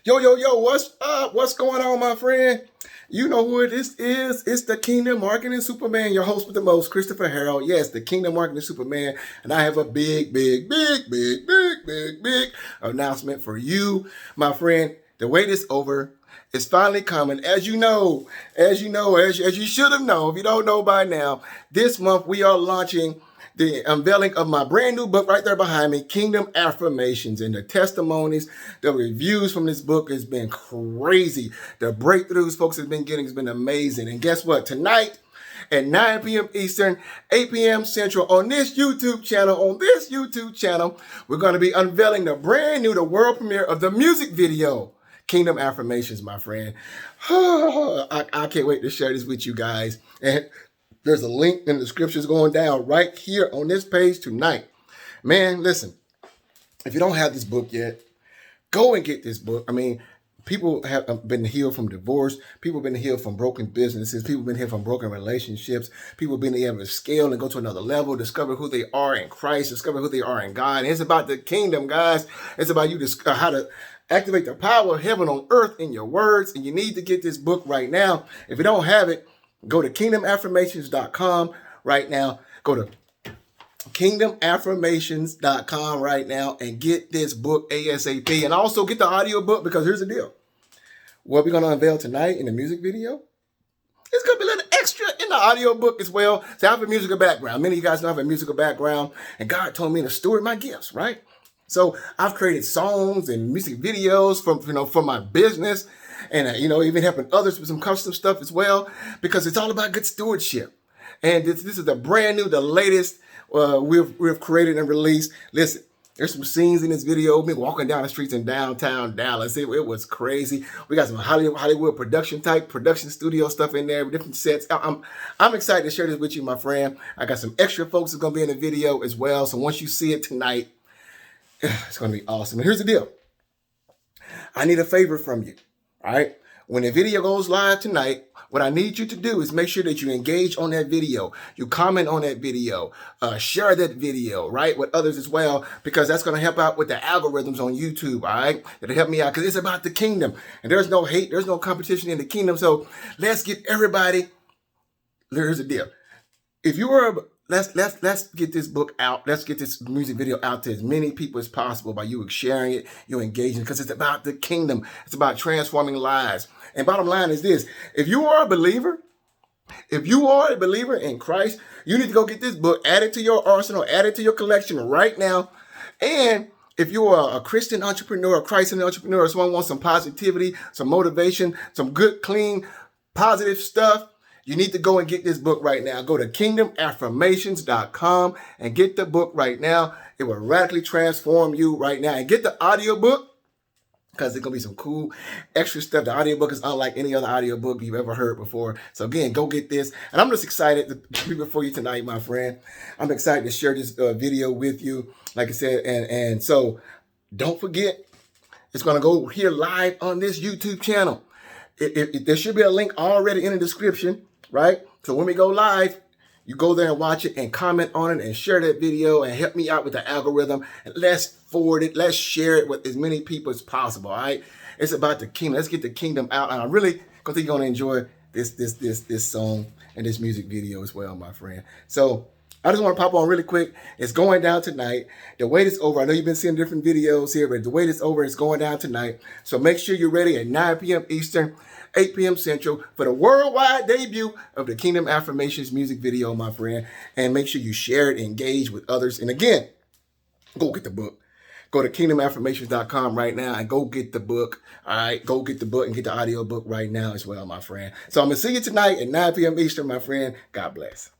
Yo, yo, yo, what's up? What's going on, my friend? You know who this is. It's the Kingdom Marketing Superman, your host with the most, Christopher Harold. Yes, the Kingdom Marketing Superman. And I have a big announcement for you, my friend. The wait is over. It's finally coming. As you should have known, if you don't know by now, this month we are launching the unveiling of my brand new book right there behind me, Kingdom Affirmations. And the testimonies, the reviews from this book has been crazy. The breakthroughs folks have been getting has been amazing. And guess what? Tonight at 9 p.m. Eastern, 8 p.m. Central on this YouTube channel, we're going to be unveiling the world premiere of the music video, Kingdom Affirmations, my friend. I can't wait to share this with you guys. And there's a link in the description going down right here on this page tonight. Man, listen, if you don't have this book yet, go and get this book. I mean, people have been healed from divorce. People have been healed from broken businesses. People have been healed from broken relationships. People have been able to scale and go to another level, discover who they are in Christ, discover who they are in God. And it's about the kingdom, guys. It's about you how to activate the power of heaven on earth in your words. And you need to get this book right now. If you don't have it, go to kingdomaffirmations.com right now. Go to kingdomaffirmations.com right now and get this book ASAP. And also get the audio book, because here's the deal. What we're going to unveil tonight in the music video, it's going to be a little extra in the audio book as well. So I have a musical background. Many of you guys know I have a musical background, and God told me to steward my gifts, right? So I've created songs and music videos from my business, and even helping others with some custom stuff as well, because it's all about good stewardship. And this is the brand new, the latest we've created and released. Listen, there's some scenes in this video. Me walking down the streets in downtown Dallas. It was crazy. We got some Hollywood production studio stuff in there, different sets. I'm excited to share this with you, my friend. I got some extra folks that's gonna be in the video as well. So once you see it tonight, it's gonna be awesome. And here's the deal. I need a favor from you. All right. When the video goes live tonight, what I need you to do is make sure that you engage on that video. You comment on that video, share that video, right, with others as well, because that's going to help out with the algorithms on YouTube. All right. It'll help me out because it's about the kingdom, and there's no hate. There's no competition in the kingdom. So let's get everybody. Here's the deal. If you were Let's get this book out. Let's get this music video out to as many people as possible by you sharing it, you engaging, because it's about the kingdom. It's about transforming lives. And bottom line is this: if you are a believer in Christ, you need to go get this book, add it to your arsenal, add it to your collection right now. And if you are a Christian entrepreneur, a Christ entrepreneur, someone who wants some positivity, some motivation, some good, clean, positive stuff, you need to go and get this book right now. Go to kingdomaffirmations.com and get the book right now. It will radically transform you right now. And get the audiobook, because there's going to be some cool extra stuff. The audiobook is unlike any other audiobook you've ever heard before. So again, go get this. And I'm just excited to be before you tonight, my friend. I'm excited to share this video with you, like I said. And so don't forget, it's going to go here live on this YouTube channel. There should be a link already in the description. Right? So when we go live, you go there and watch it and comment on it and share that video and help me out with the algorithm. And let's forward it. Let's share it with as many people as possible. All right? It's about the kingdom. Let's get the kingdom out. And I really think you're going to enjoy this song and this music video as well, my friend. So I just want to pop on really quick. It's going down tonight. The wait is over. I know you've been seeing different videos here, but the wait is over. It's going down tonight. So make sure you're ready at 9 p.m. Eastern, 8 p.m. Central for the worldwide debut of the Kingdom Affirmations music video, my friend. And make sure you share it, engage with others. And again, go get the book. Go to kingdomaffirmations.com right now and go get the book. All right, go get the book and get the audio book right now as well, my friend. So I'm going to see you tonight at 9 p.m. Eastern, my friend. God bless.